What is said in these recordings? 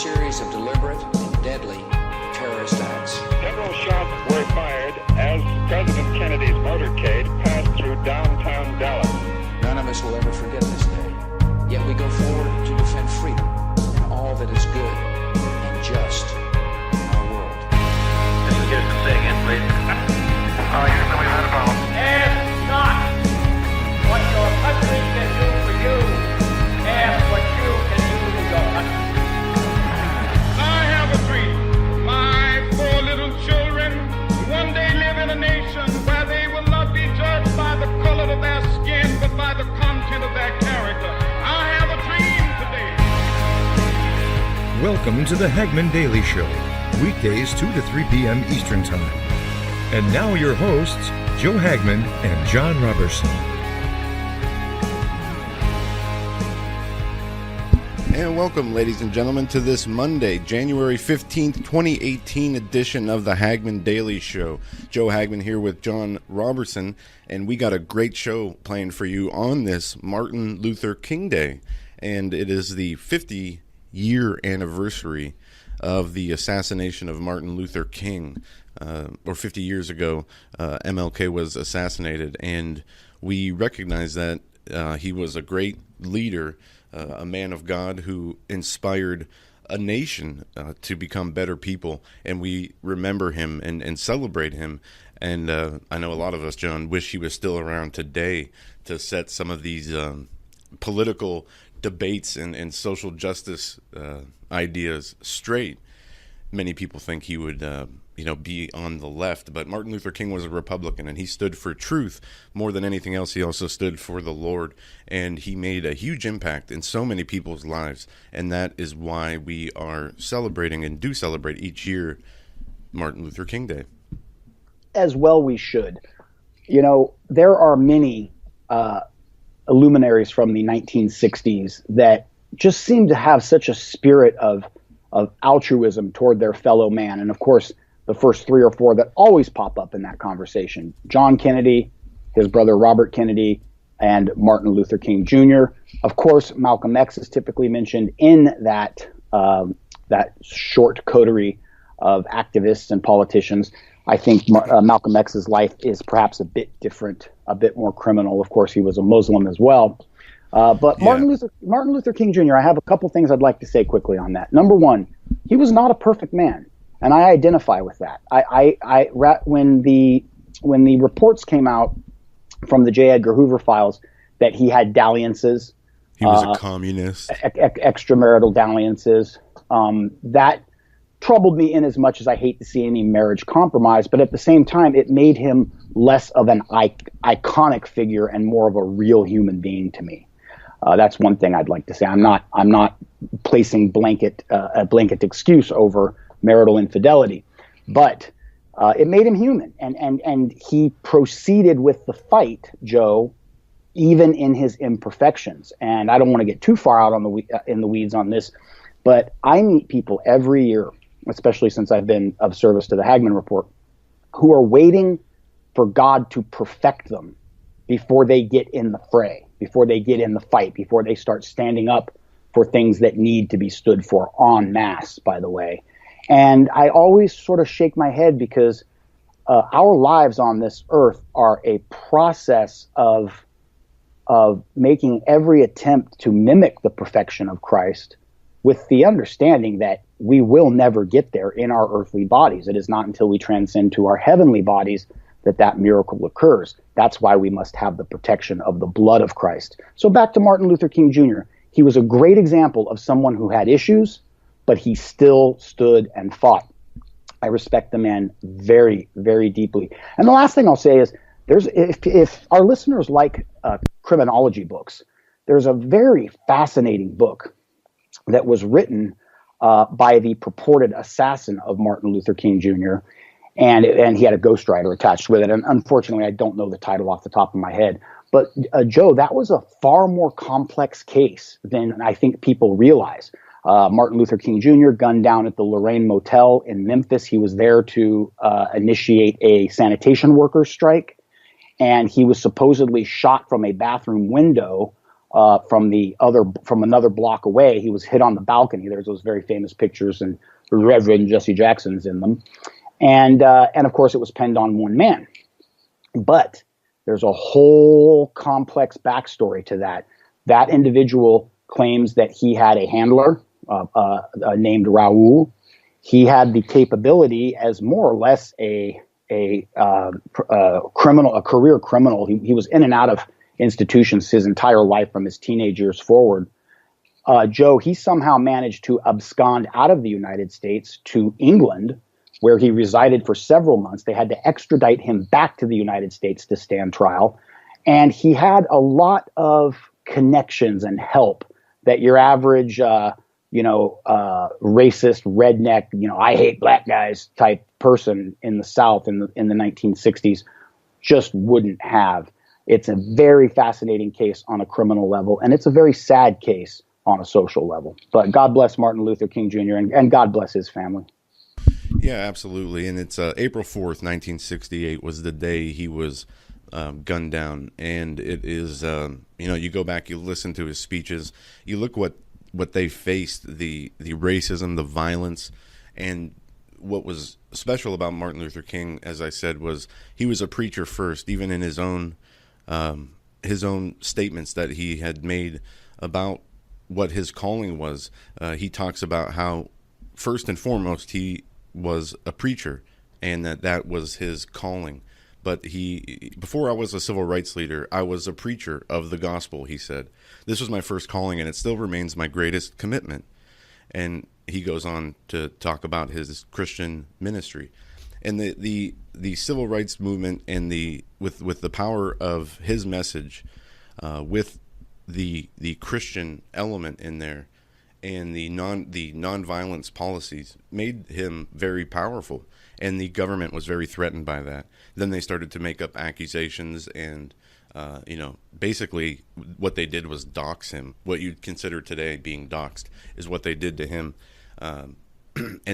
series of deliberate and deadly terrorist acts. Several shots were fired as President Kennedy's motorcade passed through downtown Dallas. None of us will ever forget this day. Yet we go forward to defend freedom and all that is good and just in our world. Can you get to say again, please? Houston, we've had a problem. Ask not what your country can do for you. Ask what you can do for your country. I have a dream. My 4 little children will one day live in a nation where they will not be judged by the color of their skin, but by the content of their character. I have a dream today. Welcome to the Hagmann Daily Show, weekdays 2 to 3 p.m. Eastern Time. And now your hosts, Joe Hagmann and Jon Robberson. And welcome, ladies and gentlemen, to this Monday, January 15th, 2018 edition of the Hagmann Daily Show. Joe Hagmann here with Jon Robberson, and we got a great show planned for you on this Martin Luther King Day. And it is the 50-year anniversary of the assassination of Martin Luther King. Or 50 years ago, MLK was assassinated, and we recognize that he was a great leader, a man of God who inspired a nation to become better people, and we remember him and celebrate him. And I know a lot of us, John, wish he was still around today to set some of these political debates and social justice ideas straight. Many people think he would be on the left, but Martin Luther King was a Republican, and he stood for truth more than anything else. He also stood for the Lord, and he made a huge impact in so many people's lives, and that is why we are celebrating and do celebrate each year Martin Luther King Day. As well we should. You know, there are many luminaries from the 1960s that just seem to have such a spirit of altruism toward their fellow man, and of course the first 3 or 4 that always pop up in that conversation: John Kennedy, his brother Robert Kennedy, and Martin Luther King Jr. Of course, Malcolm X is typically mentioned in that short coterie of activists and politicians. I think Malcolm X's life is perhaps a bit different, a bit more criminal. Of course, he was a Muslim as well. But yeah. Martin Luther King Jr., I have a couple things I'd like to say quickly on that. Number one, he was not a perfect man, and I identify with that. When the reports came out from the J. Edgar Hoover files that he had dalliances, he was a communist, extramarital dalliances, that troubled me in as much as I hate to see any marriage compromise. But at the same time, it made him less of an iconic figure and more of a real human being to me. That's one thing I'd like to say. I'm not placing a blanket excuse over marital infidelity, but it made him human, and he proceeded with the fight, Joe, even in his imperfections. And I don't want to get too far out in the weeds on this, but I meet people every year, especially since I've been of service to the Hagmann Report, who are waiting for God to perfect them before they get in the fray, before they get in the fight, before they start standing up for things that need to be stood for en masse, by the way. And I always sort of shake my head because our lives on this earth are a process of making every attempt to mimic the perfection of Christ, with the understanding that we will never get there in our earthly bodies. It is not until we transcend to our heavenly bodies that miracle occurs. That's why we must have the protection of the blood of Christ. So back to Martin Luther King Jr. He was a great example of someone who had issues, but he still stood and fought. I respect the man very, very deeply. And the last thing I'll say is, if our listeners like criminology books, there's a very fascinating book that was written by the purported assassin of Martin Luther King Jr., and he had a ghostwriter attached with it. And unfortunately, I don't know the title off the top of my head. But Joe, that was a far more complex case than I think people realize. Martin Luther King Jr. gunned down at the Lorraine Motel in Memphis. He was there to initiate a sanitation workers strike, and he was supposedly shot from a bathroom window from another block away. He was hit on the balcony. There's those very famous pictures, and Reverend Jesse Jackson's in them. And of course, it was penned on one man. But there's a whole complex backstory to that. That individual claims that he had a handler named Raoul. He had the capability as more or less a criminal, a career criminal. He was in and out of institutions his entire life from his teenage years forward. Joe, he somehow managed to abscond out of the United States to England, where he resided for several months. They had to extradite him back to the United States to stand trial. And he had a lot of connections and help that your average, racist, redneck, I hate black guys type person in the South in the 1960s just wouldn't have. It's a very fascinating case on a criminal level, and it's a very sad case on a social level. But God bless Martin Luther King Jr. and God bless his family. Yeah, absolutely. And it's April 4th, 1968 was the day he was gunned down. And it is, you go back, you listen to his speeches, you look what they faced, the racism, the violence. And what was special about Martin Luther King, as I said, was he was a preacher first, even in his own statements that he had made about what his calling was. He talks about how, first and foremost, he was a preacher and that was his calling. But before I was a civil rights leader, I was a preacher of the gospel, he said. This was my first calling, and it still remains my greatest commitment. And he goes on to talk about his Christian ministry. And the civil rights movement and with the power of his message, with the Christian element in there, and the nonviolence policies made him very powerful, and the government was very threatened by that. Then they started to make up accusations, and basically what they did was dox him. What you'd consider today being doxed is what they did to him, and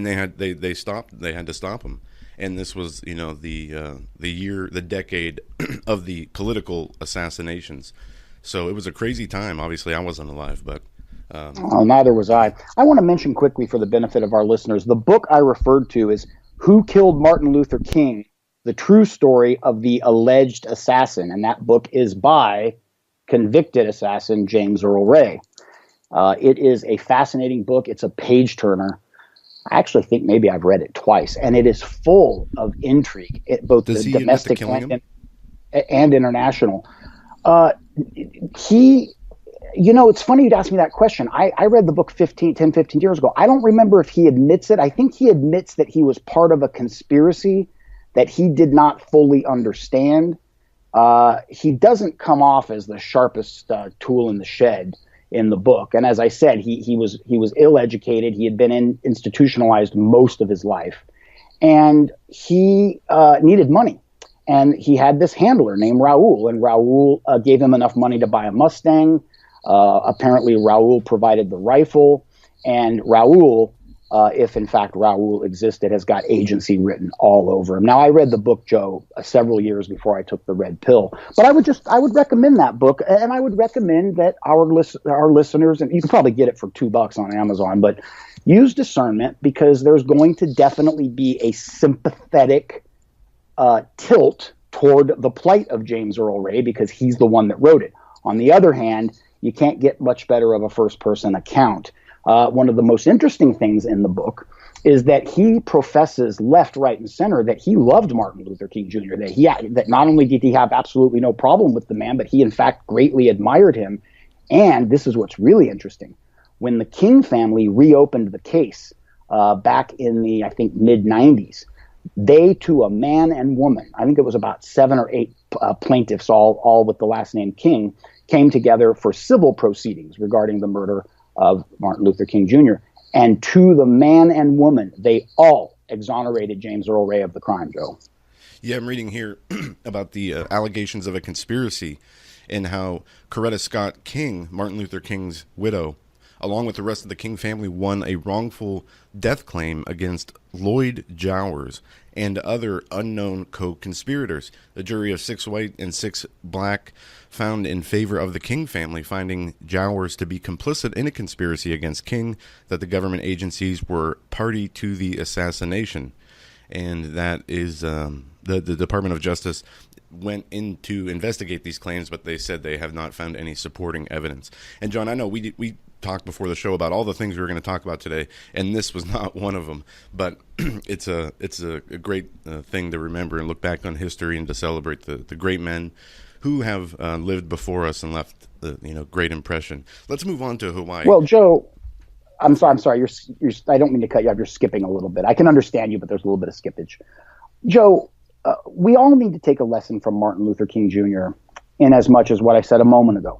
they had to stop him. And this was the decade of the political assassinations. So it was a crazy time. Obviously, I wasn't alive, but. Neither was I. I want to mention quickly for the benefit of our listeners, the book I referred to is Who Killed Martin Luther King? The True Story of the Alleged Assassin. And that book is by convicted assassin James Earl Ray. It is a fascinating book. It's a page turner. I actually think maybe I've read it twice, and it is full of intrigue, both the domestic and international. It's funny you'd ask me that question. I read the book 15 years ago. I don't remember if he admits it. I think he admits that he was part of a conspiracy that he did not fully understand. He doesn't come off as the sharpest tool in the shed in the book. And as I said, he was ill-educated. He had been institutionalized most of his life. And he needed money. And he had this handler named Raoul. And Raoul gave him enough money to buy a Mustang. Apparently Raoul provided the rifle, and Raoul, if in fact Raoul existed, has got agency written all over him. Now, I read the book, Joe, several years before I took the red pill, but I would recommend that book, and I would recommend that our listeners, and you can probably get it for $2 on Amazon, but use discernment, because there's going to definitely be a sympathetic tilt toward the plight of James Earl Ray, because he's the one that wrote it. On the other hand, you can't get much better of a first-person account. One of the most interesting things in the book is that he professes left, right, and center that he loved Martin Luther King Jr., that not only did he have absolutely no problem with the man, but he, in fact, greatly admired him. And this is what's really interesting. When the King family reopened the case back in the, I think, mid-'90s, they, to a man and woman, I think it was about 7 or 8 plaintiffs, all with the last name King, came together for civil proceedings regarding the murder of Martin Luther King Jr. And to the man and woman, they all exonerated James Earl Ray of the crime, Joe. Yeah, I'm reading here about the allegations of a conspiracy and how Coretta Scott King, Martin Luther King's widow, along with the rest of the King family, won a wrongful death claim against Lloyd Jowers and other unknown co-conspirators. The jury of 6 white and 6 black found in favor of the King family, finding Jowers to be complicit in a conspiracy against King, that the government agencies were party to the assassination. And that is the Department of Justice went in to investigate these claims, but they said they have not found any supporting evidence. And John, I know we talked before the show about all the things we were going to talk about today, and this was not one of them. But it's a great thing to remember and look back on history and to celebrate the great men who have lived before us and left great impression. Let's move on to Hawaii. Well, Joe, I'm sorry. You're I don't mean to cut you off. You're skipping a little bit. I can understand you, but there's a little bit of skippage. Joe, we all need to take a lesson from Martin Luther King Jr. in as much as what I said a moment ago.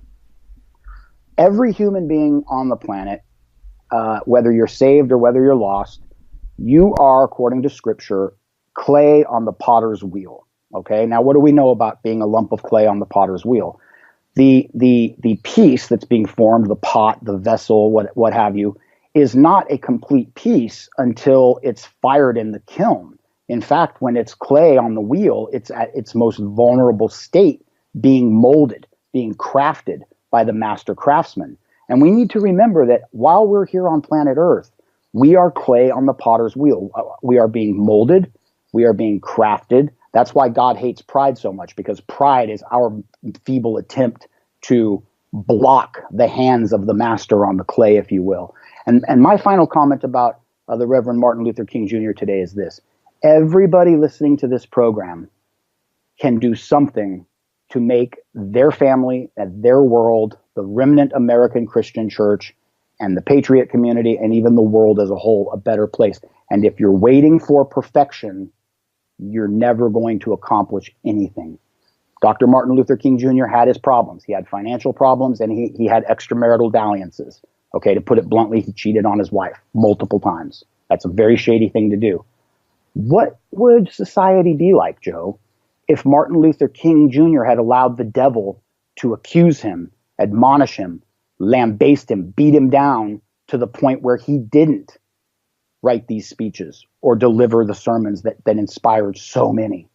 Every human being on the planet, whether you're saved or whether you're lost, you are, according to Scripture, clay on the potter's wheel. Okay. Now, what do we know about being a lump of clay on the potter's wheel? The piece that's being formed, the pot, the vessel, what have you, is not a complete piece until it's fired in the kiln. In fact, when it's clay on the wheel, it's at its most vulnerable state, being molded, being crafted by the master craftsman. And we need to remember that while we're here on planet Earth, we are clay on the potter's wheel. We are being molded. We are being crafted. That's why God hates pride so much, because pride is our feeble attempt to block the hands of the master on the clay, if you will. And my final comment about the Reverend Martin Luther King Jr. today is this. Everybody listening to this program can do something to make their family and their world, the remnant American Christian church and the patriot community and even the world as a whole, a better place. And if you're waiting for perfection, you're never going to accomplish anything. Dr. Martin Luther King Jr. had his problems. He had financial problems and he had extramarital dalliances. Okay, to put it bluntly, he cheated on his wife multiple times. That's a very shady thing to do. What would society be like, Joe, if Martin Luther King Jr. had allowed the devil to accuse him, admonish him, lambaste him, beat him down to the point where he didn't write these speeches or deliver the sermons that inspired so many?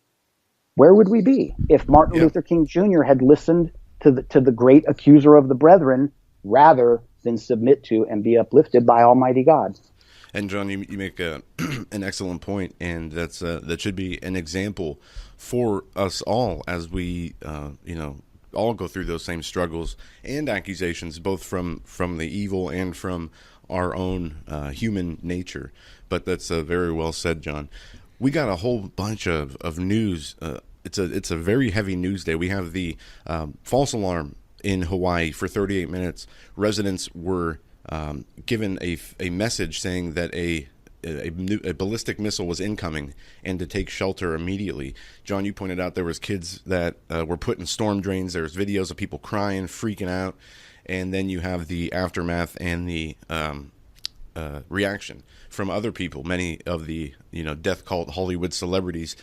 Where would we be if Martin Luther King Jr. had listened to the great accuser of the brethren rather than submit to and be uplifted by Almighty God? And John, you make an excellent point, and that should be an example for us all as we, all go through those same struggles and accusations, both from the evil and from our own human nature. But that's very well said, John. We got a whole bunch of news. It's a very heavy news day. We have the false alarm in Hawaii for 38 minutes. Residents were given a message saying that a ballistic missile was incoming and to take shelter immediately. John, you pointed out there was kids that were put in storm drains. There's videos of people crying, freaking out, and then you have the aftermath and the reaction from other people. Many of the death cult Hollywood celebrities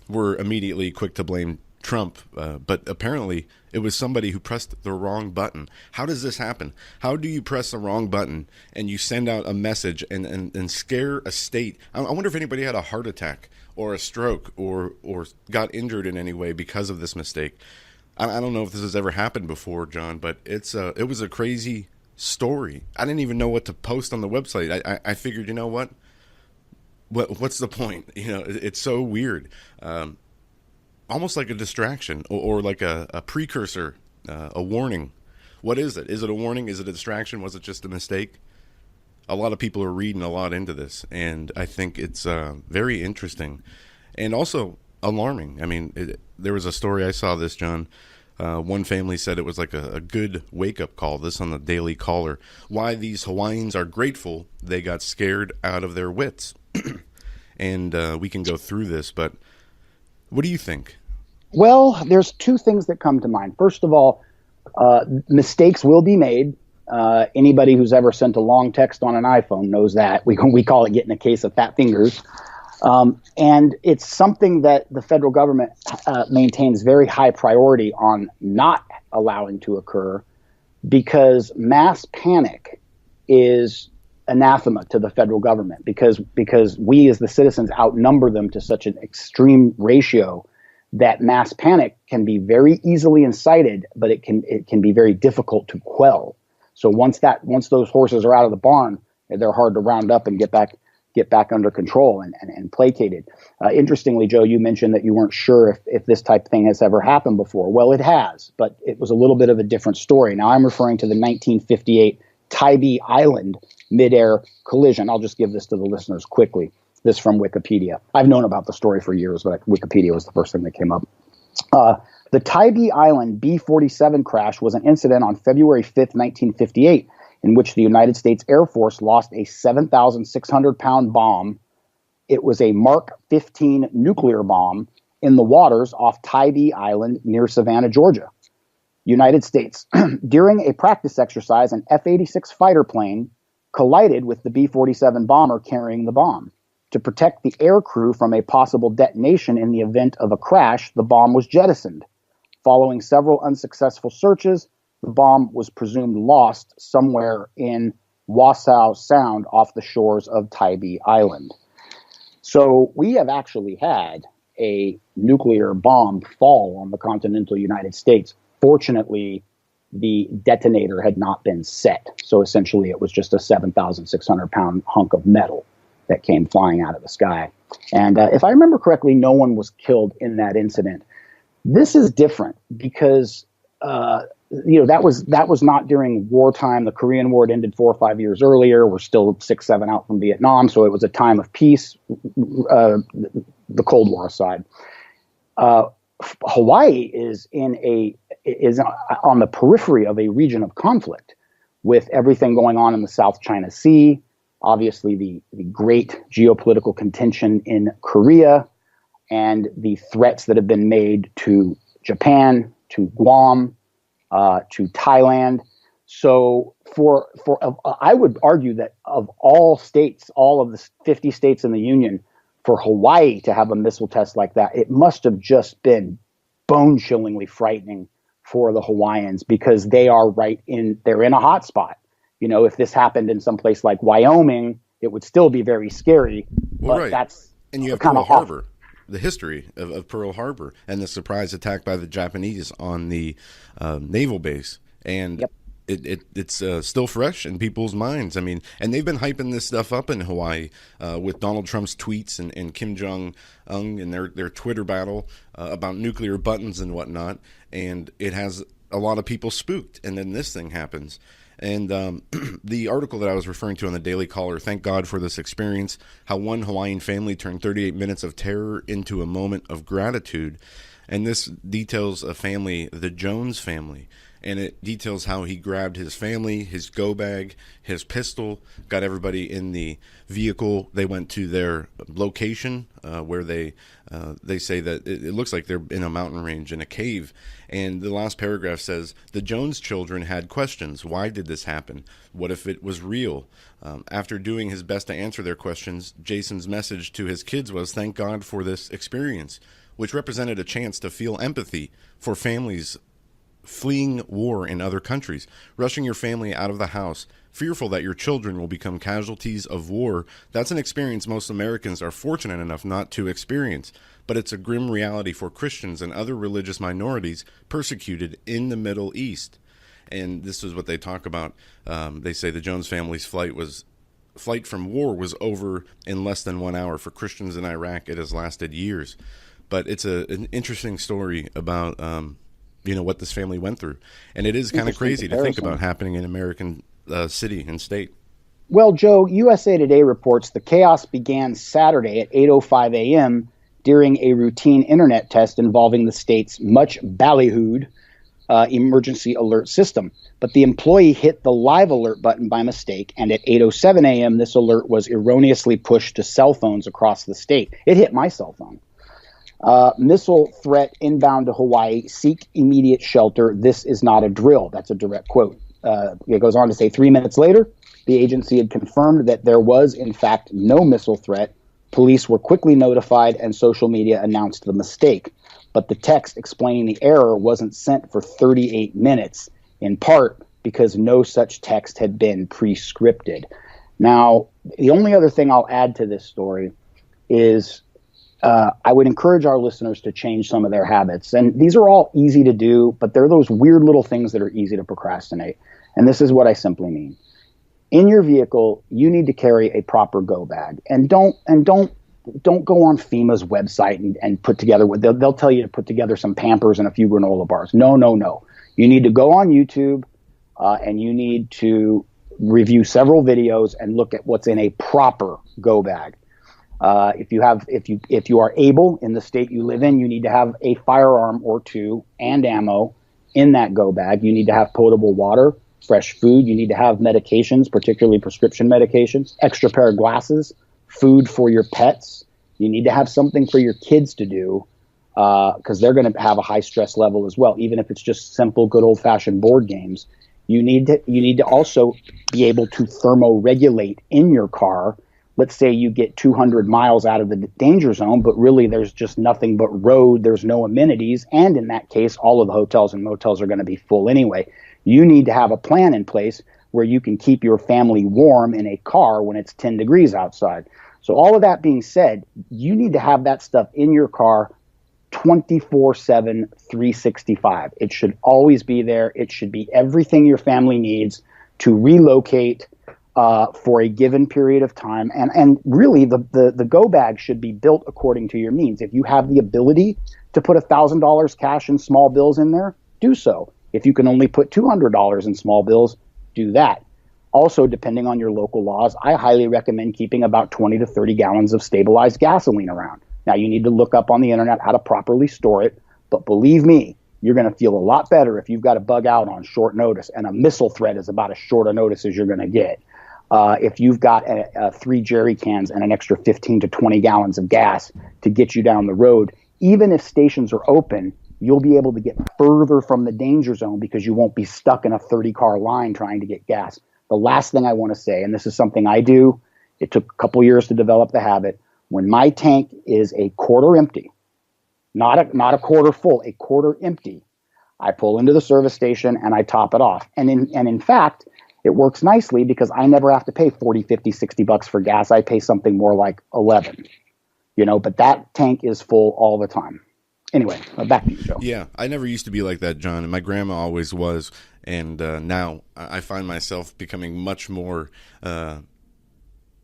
were immediately quick to blame Trump, but apparently it was somebody who pressed the wrong button. How does this happen? How do you press the wrong button and you send out a message and scare a state? I wonder if anybody had a heart attack or a stroke or got injured in any way because of this mistake. I don't know if this has ever happened before, John, but it was a crazy story. I didn't even know what to post on the website. I figured, what's the point? It's so weird. Almost like a distraction or like a precursor, a warning. What is it? Is it a warning? Is it a distraction? Was it just a mistake? A lot of people are reading a lot into this, and I think it's very interesting and also alarming. I mean, there was a story I saw this, John. One family said it was like a good wake-up call, this on the Daily Caller. Why these Hawaiians are grateful they got scared out of their wits. And we can go through this, but what do you think? Well, there's two things that come to mind. First of all, mistakes will be made. Anybody who's ever sent a long text on an iPhone knows that. We call it getting a case of fat fingers. And it's something that the federal government maintains very high priority on not allowing to occur, because mass panic is anathema to the federal government because we as the citizens outnumber them to such an extreme ratio that mass panic can be very easily incited, but it can be very difficult to quell. So once those horses are out of the barn, they're hard to round up and get back under control and placated. Interestingly, Joe, you mentioned that you weren't sure if this type of thing has ever happened before. Well, it has, but it was a little bit of a different story. Now I'm referring to the 1958 Tybee Island midair collision. I'll just give this to the listeners quickly. This from Wikipedia. I've known about the story for years, but Wikipedia was the first thing that came up. The Tybee Island B-47 crash was an incident on February 5th, 1958, in which the United States Air Force lost a 7,600-pound bomb. It was a Mark 15 nuclear bomb in the waters off Tybee Island near Savannah, Georgia. United States. During a practice exercise, an F-86 fighter plane collided with the B-47 bomber carrying the bomb. To protect the air crew from a possible detonation in the event of a crash, the bomb was jettisoned. Following several unsuccessful searches, the bomb was presumed lost somewhere in Wassaw Sound off the shores of Tybee Island. So we have actually had a nuclear bomb fall on the continental United States. Fortunately, the detonator had not been set. So essentially, it was just a 7,600-pound hunk of metal that came flying out of the sky. And if I remember correctly, no one was killed in that incident. This is different because, that was not during wartime. The Korean War had ended 4 or 5 years earlier. We're still 6, 7 out from Vietnam. So it was a time of peace, the Cold War aside. Hawaii is on the periphery of a region of conflict with everything going on in the South China Sea, obviously the great geopolitical contention in Korea, and the threats that have been made to Japan, to Guam, to Thailand. So I would argue that of all states, all of the 50 states in the Union, for Hawaii to have a missile test like that, it must have just been bone-chillingly frightening for the Hawaiians because they're in a hot spot. If this happened in some place like Wyoming, it would still be very scary. Well, but right. That's and you have kind Pearl of Harbor, the history of Pearl Harbor, and the surprise attack by the Japanese on the naval base. And Yep. It's still fresh in people's minds. I mean, and they've been hyping this stuff up in Hawaii with Donald Trump's tweets and Kim Jong-un and their Twitter battle about nuclear buttons and whatnot. And it has a lot of people spooked. And then this thing happens. And the article that I was referring to on the Daily Caller, thank God for this experience, how one Hawaiian family turned 38 minutes of terror into a moment of gratitude. And this details a family, the Jones family. And it details how he grabbed his family, his go bag, his pistol, got everybody in the vehicle. They went to their location where they say that it looks like they're in a mountain range, in a cave. And the last paragraph says, the Jones children had questions. Why did this happen? What if it was real? After doing his best to answer their questions, Jason's message to his kids was, thank God for this experience, which represented a chance to feel empathy for families fleeing war in other countries, rushing your family out of the house, fearful that your children will become casualties of war. That's an experience most Americans are fortunate enough not to experience, but it's a grim reality for Christians and other religious minorities persecuted in the Middle East. And this is what they talk about. They say the Jones family's flight from war was over in less than 1 hour. For Christians in Iraq, it has lasted years. But it's an interesting story about what this family went through. And it is kind of crazy to think about happening in American city and state. Well, Joe, USA Today reports the chaos began Saturday at 8:05 a.m. during a routine internet test involving the state's much ballyhooed emergency alert system. But the employee hit the live alert button by mistake, and at 8:07 a.m. this alert was erroneously pushed to cell phones across the state. It hit my cell phone. Missile threat inbound to Hawaii. Seek immediate shelter. This is not a drill. That's a direct quote. It goes on to say 3 minutes later, the agency had confirmed that there was, in fact, no missile threat. Police were quickly notified and social media announced the mistake. But the text explaining the error wasn't sent for 38 minutes, in part because no such text had been pre-scripted. Now, the only other thing I'll add to this story is I would encourage our listeners to change some of their habits. And these are all easy to do, but they're those weird little things that are easy to procrastinate. And this is what I simply mean. In your vehicle, you need to carry a proper go bag. And don't go on FEMA's website and put together what they'll tell you to put together some Pampers and a few granola bars. No. You need to go on YouTube and you need to review several videos and look at what's in a proper go bag. If you are able in the state you live in, you need to have a firearm or two and ammo in that go bag. You need to have potable water, fresh food. You need to have medications, particularly prescription medications, extra pair of glasses, food for your pets. You need to have something for your kids to do because they're going to have a high stress level as well, even if it's just simple, good old fashioned board games. You need to also be able to thermoregulate in your car. Let's say you get 200 miles out of the danger zone, but really there's just nothing but road. There's no amenities. And in that case, all of the hotels and motels are going to be full anyway. You need to have a plan in place where you can keep your family warm in a car when it's 10 degrees outside. So all of that being said, you need to have that stuff in your car 24/7, 365. It should always be there. It should be everything your family needs to relocate for a given period of time. And really, the go bag should be built according to your means. If you have the ability to put $1,000 cash in small bills in there, do so. If you can only put $200 in small bills, do that. Also, depending on your local laws, I highly recommend keeping about 20 to 30 gallons of stabilized gasoline around. Now, you need to look up on the internet how to properly store it, but believe me, you're going to feel a lot better if you've got to bug out on short notice, and a missile threat is about as short a notice as you're going to get. If you've got 3 jerry cans and an extra 15 to 20 gallons of gas to get you down the road, even if stations are open, you'll be able to get further from the danger zone because you won't be stuck in a 30-car line trying to get gas. The last thing I want to say, and this is something I do, it took a couple years to develop the habit. When my tank is a quarter empty, not a quarter full, a quarter empty, I pull into the service station and I top it off. And in fact, it works nicely because I never have to pay 40, 50, 60 bucks for gas. I pay something more like 11, but that tank is full all the time. Anyway, back to you, Joe. Yeah, I never used to be like that, John, and my grandma always was. And now I find myself becoming much more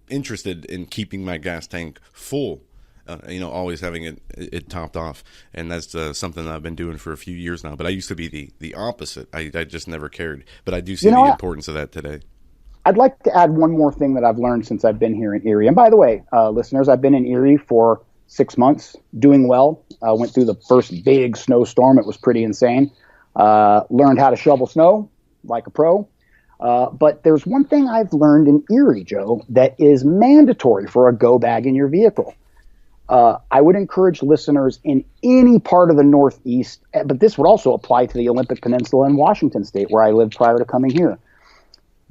interested in keeping my gas tank full, always having it topped off. And that's something that I've been doing for a few years now. But I used to be the opposite. I just never cared. But I do see the importance of that today. I'd like to add one more thing that I've learned since I've been here in Erie. And by the way, listeners, I've been in Erie for 6 months, doing well. Went through the first big snowstorm. It was pretty insane. Learned how to shovel snow like a pro. But there's one thing I've learned in Erie, Joe, that is mandatory for a go bag in your vehicle. I would encourage listeners in any part of the Northeast, but this would also apply to the Olympic Peninsula in Washington State, where I lived prior to coming here.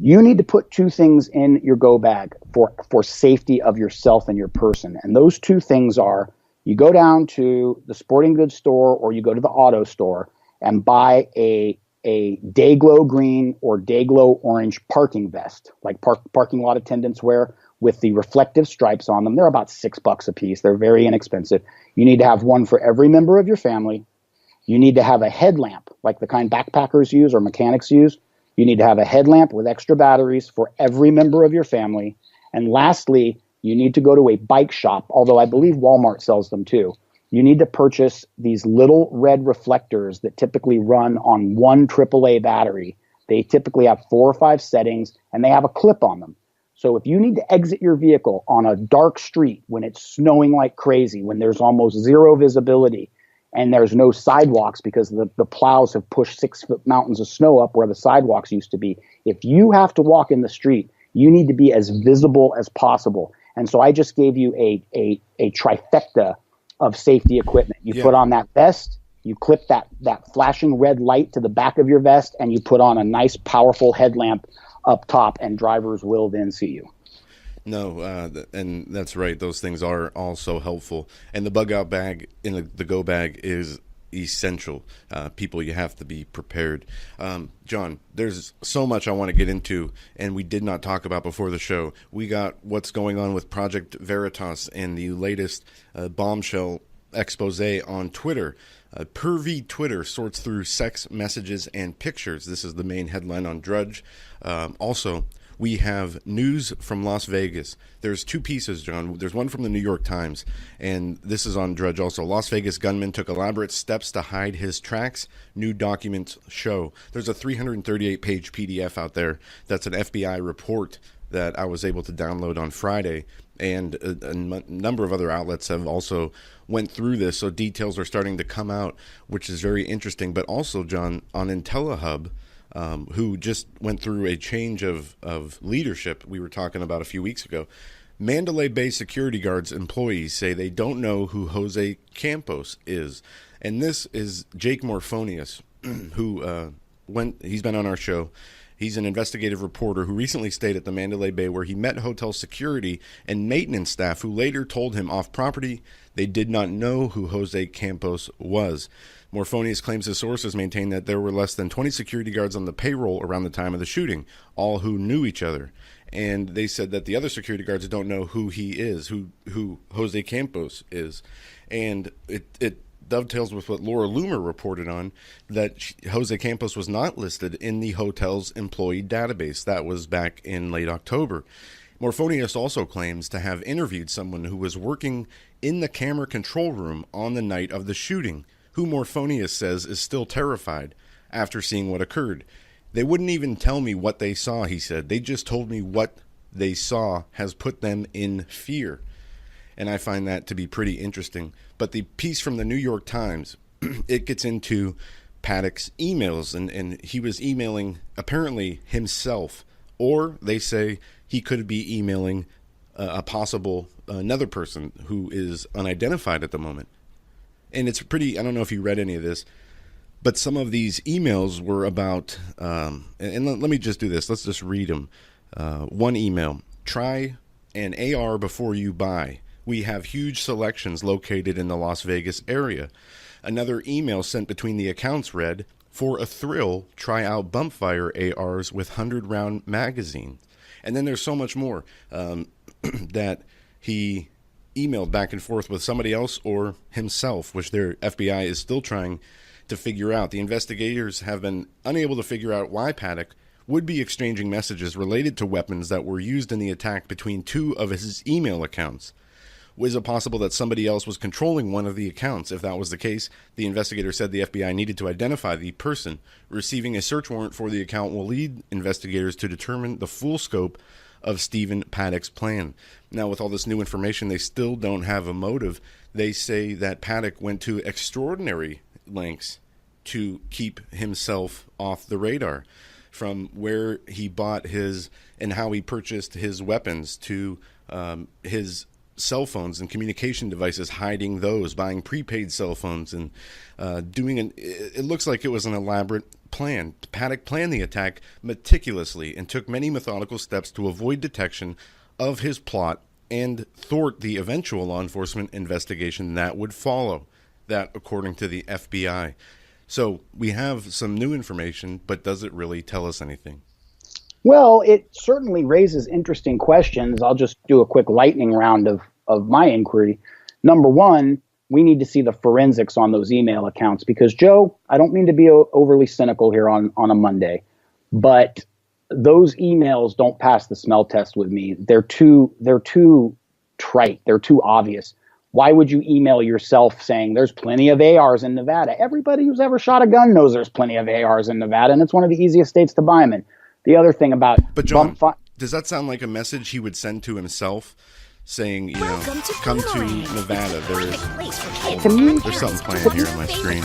You need to put 2 things in your go bag for safety of yourself and your person. And those 2 things are, you go down to the sporting goods store or you go to the auto store and buy a Dayglow green or Dayglow orange parking vest, like parking lot attendants wear, with the reflective stripes on them. They're about $6 a piece. They're very inexpensive. You need to have one for every member of your family. You need to have a headlamp, like the kind backpackers use or mechanics use. You need to have a headlamp with extra batteries for every member of your family. And lastly, you need to go to a bike shop, although I believe Walmart sells them too. You need to purchase these little red reflectors that typically run on one AAA battery. They typically have 4 or 5 settings, and they have a clip on them. So if you need to exit your vehicle on a dark street when it's snowing like crazy, when there's almost zero visibility, and there's no sidewalks because the plows have pushed 6-foot mountains of snow up where the sidewalks used to be, if you have to walk in the street, you need to be as visible as possible. And so I just gave you a trifecta of safety equipment. You put on that vest, you clip that flashing red light to the back of your vest, and you put on a nice, powerful headlamp up top, and drivers will then see you. No, and that's right. Those things are also helpful. And the bug out bag in the go bag is essential. People, you have to be prepared. John, there's so much I want to get into, and we did not talk about before the show. We got what's going on with Project Veritas and the latest bombshell expose on Twitter. Pervy Twitter sorts through sex messages and pictures. This is the main headline on Drudge. Also, we have news from Las Vegas. There's two pieces, John. There's one from the New York Times, and this is on Drudge also. Las Vegas gunman took elaborate steps to hide his tracks, new documents show. There's a 338-page PDF out there. That's an FBI report that I was able to download on Friday, and a number of other outlets have also went through this, so details are starting to come out, which is very interesting. But also, John, on IntelliHub, who just went through a change of leadership we were talking about a few weeks ago. Mandalay Bay security guards employees say they don't know who Jose Campos is. And this is Jake Morphonius, who he's been on our show. He's an investigative reporter who recently stayed at the Mandalay Bay, where he met hotel security and maintenance staff who later told him off property they did not know who Jose Campos was. Morphonius claims his sources maintain that there were less than 20 security guards on the payroll around the time of the shooting, all who knew each other. And they said that the other security guards don't know who he is, who Jose Campos is. And it dovetails with what Laura Loomer reported on, that Jose Campos was not listed in the hotel's employee database. That was back in late October. Morphonius also claims to have interviewed someone who was working in the camera control room on the night of the shooting, who Morphonius says is still terrified after seeing what occurred. They wouldn't even tell me what they saw, he said. They just told me what they saw has put them in fear. And I find that to be pretty interesting. But the piece from the New York Times, it gets into Paddock's emails, and he was emailing apparently himself, or they say he could be emailing a possible another person who is unidentified at the moment. And it's pretty, I don't know if you read any of this, but some of these emails were about, and let me just do this. Let's just read them. One email: try an AR before you buy. We have huge selections located in the Las Vegas area. Another email sent between the accounts read: for a thrill, try out bumpfire ARs with 100-round magazine. And then there's so much more that he emailed back and forth with somebody else or himself, which their FBI is still trying to figure out. The investigators have been unable to figure out why Paddock would be exchanging messages related to weapons that were used in the attack between two of his email accounts. Was it possible that somebody else was controlling one of the accounts? If that was the case, the investigator said the FBI needed to identify the person. Receiving a search warrant for the account will lead investigators to determine the full scope of Stephen Paddock's plan. Now, with all this new information, they still don't have a motive. They say that Paddock went to extraordinary lengths to keep himself off the radar, from where he bought his and how he purchased his weapons to his cell phones and communication devices, hiding those, buying prepaid cell phones, and it looks like it was an elaborate plan. Paddock planned the attack meticulously and took many methodical steps to avoid detection of his plot and thwart the eventual law enforcement investigation that would follow. That, according to the FBI. So we have some new information, but does it really tell us anything? Well, it certainly raises interesting questions. I'll just do a quick lightning round of my inquiry. Number one, we need to see the forensics on those email accounts, because, Joe, I don't mean to be overly cynical here on a Monday, but those emails don't pass the smell test with me. They're too trite. They're too obvious. Why would you email yourself saying there's plenty of ARs in Nevada? Everybody who's ever shot a gun knows there's plenty of ARs in Nevada, and it's one of the easiest states to buy them in. The other thing about... But John, does that sound like a message he would send to himself, saying, come to Nevada? There's something playing here on my screen.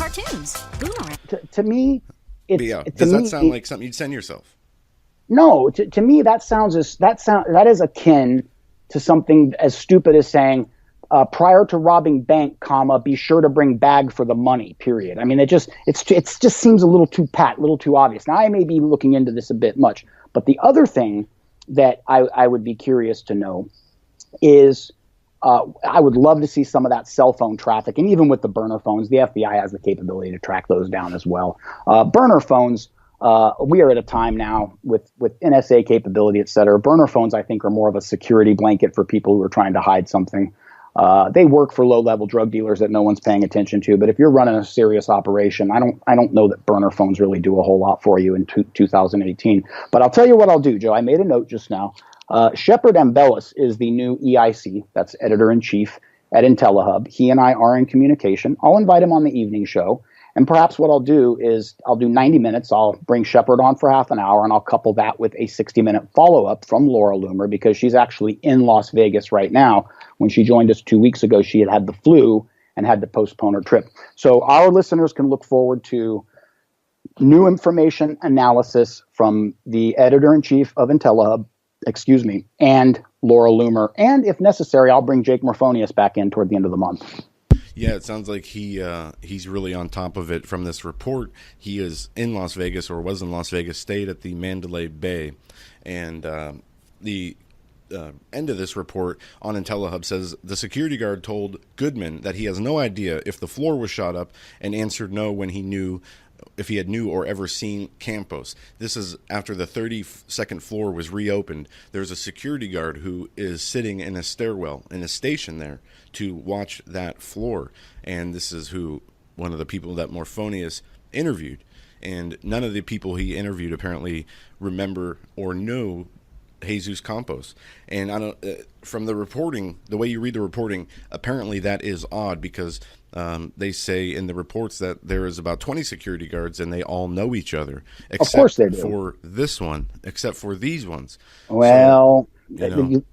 To me, does that sound like something you'd send yourself? No, to me that is akin to something as stupid as saying, prior to robbing bank, be sure to bring bag for the money, period. I mean, it just seems a little too pat, a little too obvious. Now, I may be looking into this a bit much, but the other thing that I would be curious to know is I would love to see some of that cell phone traffic. And even with the burner phones, the FBI has the capability to track those down as well. Burner phones, we are at a time now with NSA capability, et cetera. Burner phones, I think, are more of a security blanket for people who are trying to hide something. They work for low-level drug dealers that no one's paying attention to. But if you're running a serious operation, I don't know that burner phones really do a whole lot for you in 2018. But I'll tell you what I'll do, Joe. I made a note just now. Shepard Ambellis is the new EIC, that's editor-in-chief at IntelliHub. He and I are in communication. I'll invite him on the evening show. And perhaps what I'll do is I'll do 90 minutes. I'll bring Shepard on for half an hour, and I'll couple that with a 60-minute follow-up from Laura Loomer, because she's actually in Las Vegas right now. When she joined us 2 weeks ago, she had the flu and had to postpone her trip. So our listeners can look forward to new information analysis from the editor-in-chief of IntelliHub, and Laura Loomer. And if necessary, I'll bring Jake Morphonius back in toward the end of the month. Yeah, it sounds like he's really on top of it from this report. He is in Las Vegas, or was in Las Vegas, stayed at the Mandalay Bay. And the end of this report on IntelliHub says the security guard told Goodman that he has no idea if the floor was shot up, and answered no when he knew if he had knew or ever seen Campos. This is after the 32nd floor was reopened. There's a security guard who is sitting in a stairwell in a station there to watch that floor. And this is one of the people that Morphonius interviewed. And none of the people he interviewed apparently remember or know Jesus Campos. And I don't, from the reporting, the way you read the reporting, apparently that is odd, because they say in the reports that there is about 20 security guards and they all know each other. Of course they do. For this one, except for these ones. Well, so,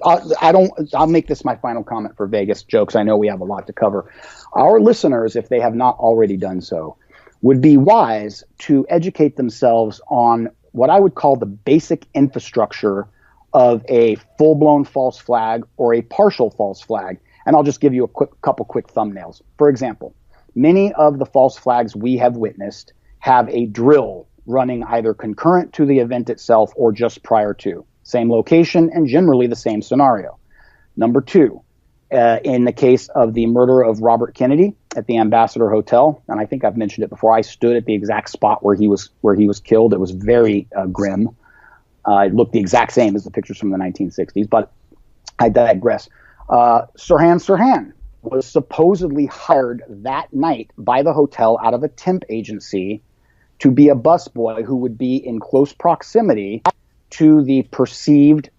I'll make this my final comment for Vegas jokes. I know we have a lot to cover. Our listeners, if they have not already done so, would be wise to educate themselves on what I would call the basic infrastructure of a full-blown false flag or a partial false flag. And I'll just give you a couple quick thumbnails. For example, many of the false flags we have witnessed have a drill running either concurrent to the event itself or just prior to. Same location and generally the same scenario. Number two, in the case of the murder of Robert Kennedy at the Ambassador Hotel, and I think I've mentioned it before, I stood at the exact spot where he was killed. It was very grim. It looked the exact same as the pictures from the 1960s, but I digress. Sirhan Sirhan was supposedly hired that night by the hotel out of a temp agency to be a busboy who would be in close proximity to the perceived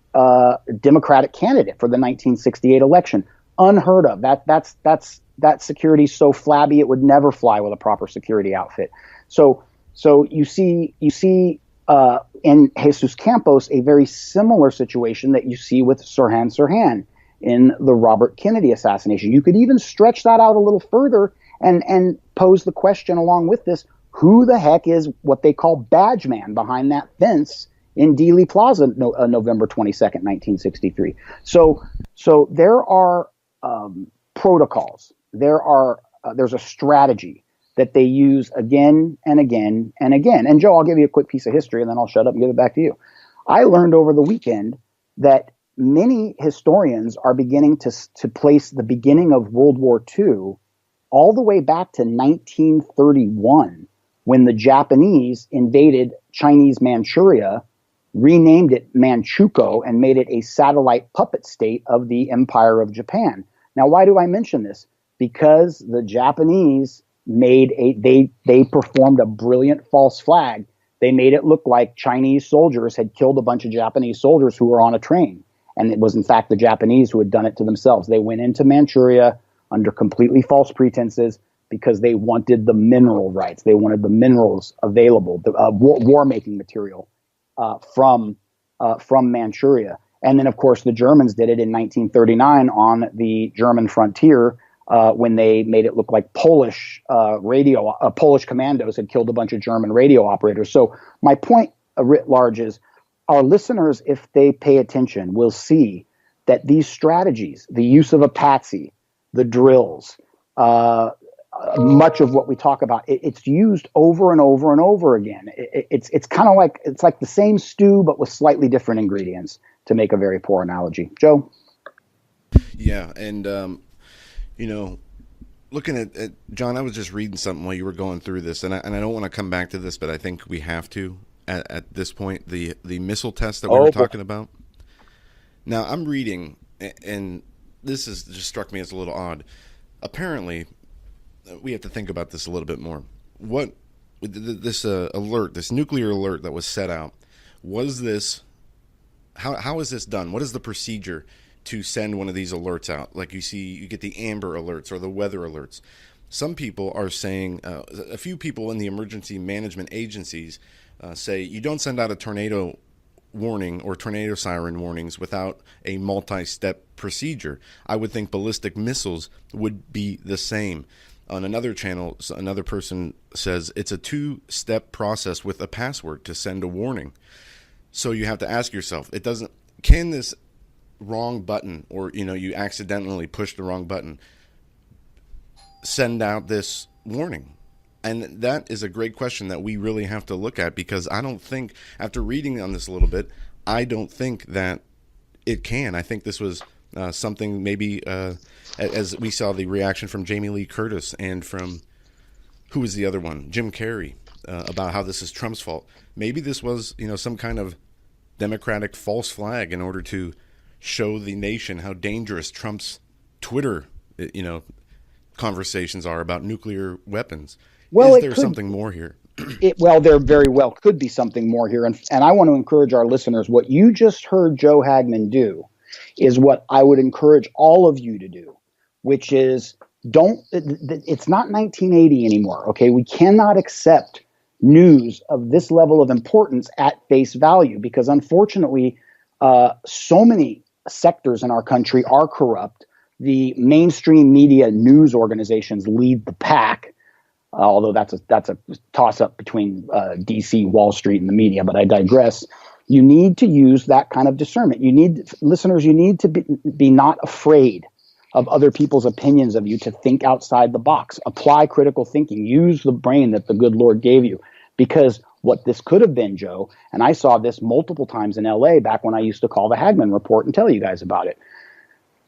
Democratic candidate for the 1968 election. Unheard of. That security is so flabby it would never fly with a proper security outfit. So you see in Jesus Campos a very similar situation that you see with Sirhan Sirhan in the Robert Kennedy assassination. You could even stretch that out a little further and pose the question along with this: who the heck is what they call badge man behind that fence in Dealey Plaza, November 22nd, 1963? So there are protocols. There's a strategy that they use again and again and again. And Joe, I'll give you a quick piece of history and then I'll shut up and give it back to you. I learned over the weekend that many historians are beginning to place the beginning of World War II all the way back to 1931, when the Japanese invaded Chinese Manchuria, renamed it Manchukuo, and made it a satellite puppet state of the Empire of Japan. Now, why do I mention this? Because the Japanese they performed a brilliant false flag. They made it look like Chinese soldiers had killed a bunch of Japanese soldiers who were on a train. And it was, in fact, the Japanese who had done it to themselves. They went into Manchuria under completely false pretenses because they wanted the mineral rights. They wanted the minerals available, the war-making material from Manchuria. And then, of course, the Germans did it in 1939 on the German frontier when they made it look like Polish commandos had killed a bunch of German radio operators. So my point writ large is our listeners, if they pay attention, will see that these strategies, the use of a patsy, the drills, much of what we talk about, it's used over and over and over again. It's kind of like the same stew, but with slightly different ingredients, to make a very poor analogy. Joe? Yeah, and looking at John, I was just reading something while you were going through this, and I don't want to come back to this, but I think we have to at this point. The missile test that we were talking about. Now I'm reading, and this is just struck me as a little odd. Apparently, we have to think about this a little bit more. What this alert, this nuclear alert that was set out, was this? How is this done? What is the procedure to send one of these alerts out? Like you get the amber alerts or the weather alerts. Some people are saying, a few people in the emergency management agencies say you don't send out a tornado warning or tornado siren warnings without a multi-step procedure. I would think ballistic missiles would be the same. On another channel, another person says it's a 2-step process with a password to send a warning. So you have to ask yourself, can this wrong button, or you accidentally push the wrong button, send out this warning? And that is a great question that we really have to look at, because I don't think, after reading on this a little bit, I don't think that it can. I think this was something maybe, as we saw the reaction from Jamie Lee Curtis and from, who was the other one? Jim Carrey, about how this is Trump's fault. Maybe this was, some kind of Democratic false flag in order to show the nation how dangerous Trump's Twitter, conversations are about nuclear weapons. Well, is there something more here? There very well could be something more here. And I want to encourage our listeners, what you just heard Joe Hagmann do is what I would encourage all of you to do, which is it's not 1980 anymore. Okay. We cannot accept news of this level of importance at face value, because unfortunately, so many sectors in our country are corrupt. The mainstream media news organizations lead the pack, although that's a toss-up between DC, Wall Street, and the media, but I digress. You need to use that kind of discernment. Listeners, you need to be not afraid of other people's opinions of you, to think outside the box, apply critical thinking, use the brain that the good Lord gave you. Because what this could have been, Joe, and I saw this multiple times in LA back when I used to call the Hagmann Report and tell you guys about it.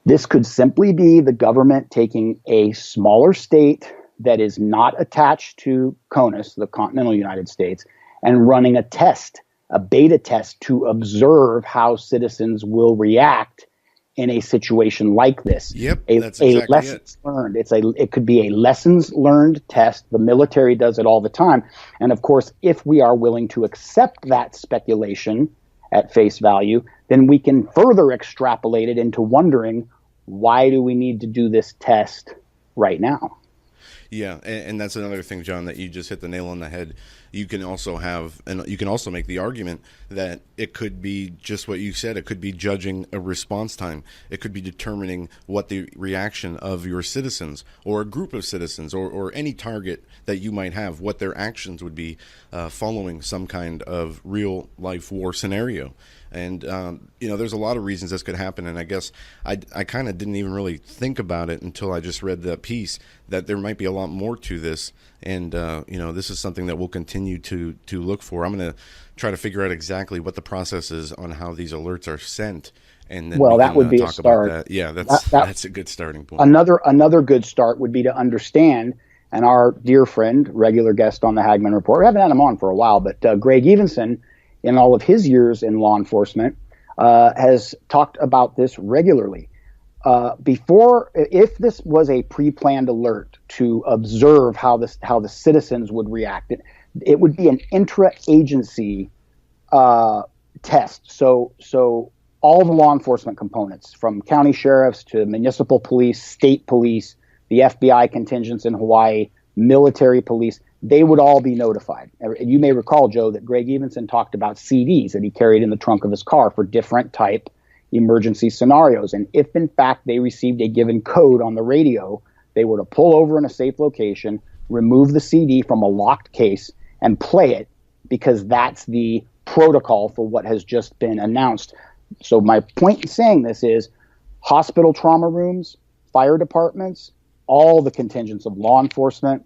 This could simply be the government taking a smaller state that is not attached to CONUS, the continental United States, and running a test, a beta test, to observe how citizens will react in a situation like this. Yep, that's exactly lessons learned. It could be a lessons learned test. The military does it all the time. And of course, if we are willing to accept that speculation at face value, then we can further extrapolate it into wondering, why do we need to do this test right now? Yeah, and that's another thing, John, that you just hit the nail on the head. You can also make the argument that it could be just what you said. It could be judging a response time. It could be determining what the reaction of your citizens or a group of citizens or any target that you might have, what their actions would be following some kind of real life war scenario. And, there's a lot of reasons this could happen. And I guess I kind of didn't even really think about it until I just read that piece, that there might be a lot more to this. And, this is something that we'll continue to look for. I'm going to try to figure out exactly what the process is on how these alerts are sent. And then that would be a start. That. Yeah, that's a good starting point. Another good start would be to understand, and our dear friend, regular guest on the Hagmann Report, we haven't had him on for a while, but Greg Evenson, in all of his years in law enforcement, has talked about this regularly. If this was a pre-planned alert to observe how the citizens would react, it would be an intra-agency test. So all the law enforcement components, from county sheriffs to municipal police, state police, the FBI contingents in Hawaii, military police, they would all be notified. You may recall, Joe, that Greg Evenson talked about CDs that he carried in the trunk of his car for different type emergency scenarios. And if, in fact, they received a given code on the radio, they were to pull over in a safe location, remove the CD from a locked case, and play it, because that's the protocol for what has just been announced. So my point in saying this is hospital trauma rooms, fire departments, all the contingents of law enforcement,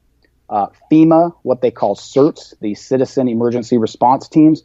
FEMA, what they call CERTs, the Citizen Emergency Response Teams,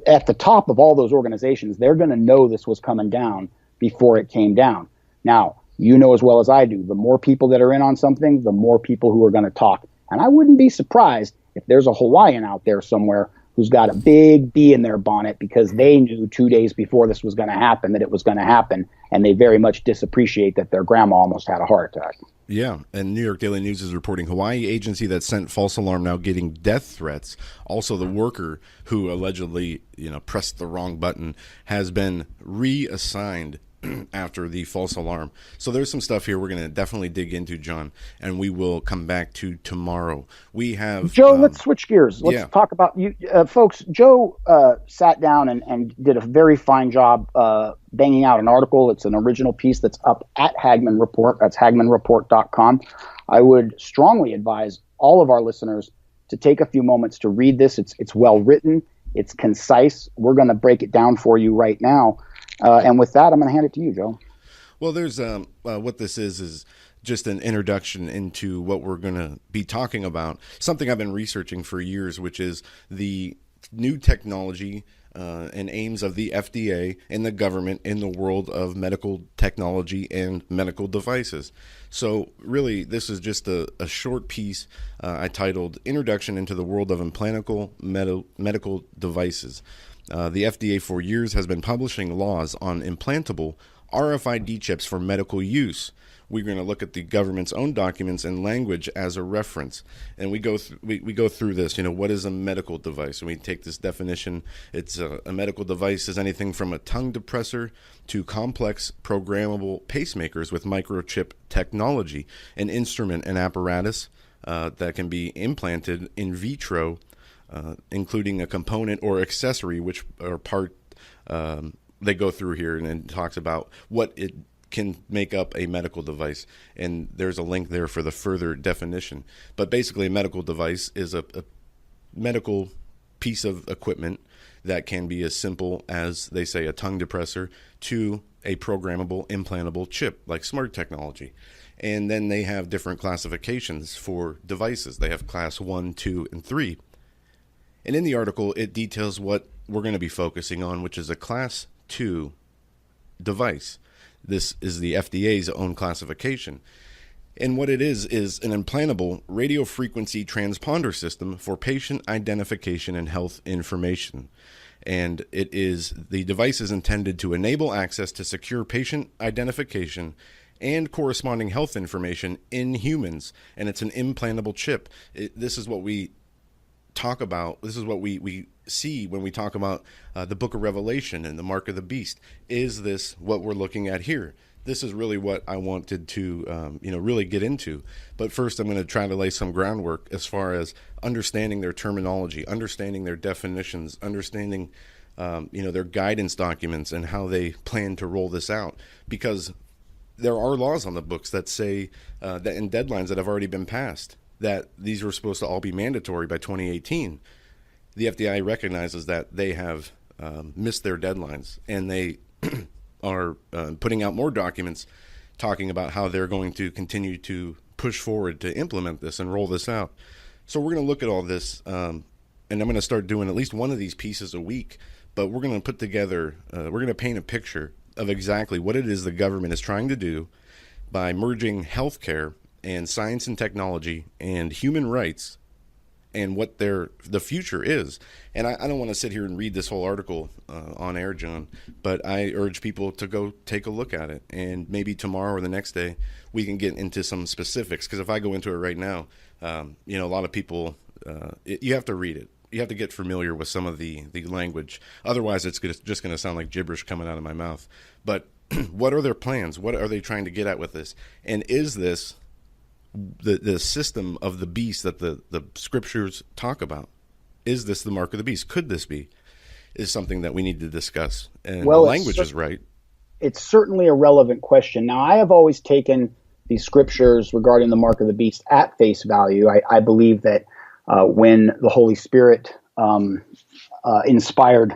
at the top of all those organizations, they're going to know this was coming down before it came down. Now, you know as well as I do, the more people that are in on something, the more people who are going to talk. And I wouldn't be surprised if there's a Hawaiian out there somewhere who's got a big bee in their bonnet because they knew 2 days before this was going to happen that it was going to happen, and they very much disappreciate that their grandma almost had a heart attack. Yeah, and New York Daily News is reporting Hawaii agency that sent false alarm now getting death threats. Also, the worker who allegedly, pressed the wrong button has been reassigned after the false alarm. So there's some stuff here we're going to definitely dig into, John, and we will come back to tomorrow. We have Joe. Let's switch gears. Let's talk about you, folks. Joe sat down and did a very fine job banging out an article. It's an original piece that's up at Hagmann Report. That's HagmannReport.com. I would strongly advise all of our listeners to take a few moments to read this. It's well written. It's concise. We're going to break it down for you right now. And with that, I'm going to hand it to you, Joe. Well, there's what this is just an introduction into what we're going to be talking about. Something I've been researching for years, which is the new technology and aims of the FDA and the government in the world of medical technology and medical devices. So really, this is just a short piece I titled Introduction into the World of Implantable Medical Devices. The FDA for years has been publishing laws on implantable RFID chips for medical use. We're going to look at the government's own documents and language as a reference, and we go through this. What is a medical device? And we take this definition. It's a medical device is anything from a tongue depressor to complex programmable pacemakers with microchip technology, an instrument and apparatus that can be implanted in vitro, including a component or accessory, which are part. They go through here and it talks about what it can make up a medical device, and there's a link there for the further definition. But basically, a medical device is a medical piece of equipment that can be as simple as, they say, a tongue depressor to a programmable implantable chip like smart technology. And then they have different classifications for devices. They have class 1, 2, and 3. And in the article, it details what we're going to be focusing on, which is a class 2 device. This is the FDA's own classification. And what it is an implantable radio frequency transponder system for patient identification and health information. And the device is intended to enable access to secure patient identification and corresponding health information in humans. And it's an implantable chip. This is what we talk about. This is what we see when we talk about the book of Revelation and the mark of the beast. Is this what we're looking at here? This is really what I wanted to really get into. But first, I'm going to try to lay some groundwork as far as understanding their terminology, understanding their definitions, understanding their guidance documents and how they plan to roll this out. Because there are laws on the books that say that in deadlines that have already been passed, that these were supposed to all be mandatory by 2018. The FDA recognizes that they have missed their deadlines, and they are putting out more documents talking about how they're going to continue to push forward to implement this and roll this out. So we're going to look at all this, and I'm going to start doing at least one of these pieces a week, but we're going to put together, we're going to paint a picture of exactly what it is the government is trying to do by merging healthcare and science and technology and human rights and what the future is. And I don't want to sit here and read this whole article on air, John, but I urge people to go take a look at it. And maybe tomorrow or the next day, we can get into some specifics. Because if I go into it right now, a lot of people, you have to read it. You have to get familiar with some of the language. Otherwise, it's just going to sound like gibberish coming out of my mouth. But what are their plans? What are they trying to get at with this? And is this the system of the beast that the scriptures talk about? Is this the mark of the beast? Could this be? Is something that we need to discuss. And the language is right. It's certainly a relevant question. Now, I have always taken these scriptures regarding the mark of the beast at face value. I believe that when the Holy Spirit inspired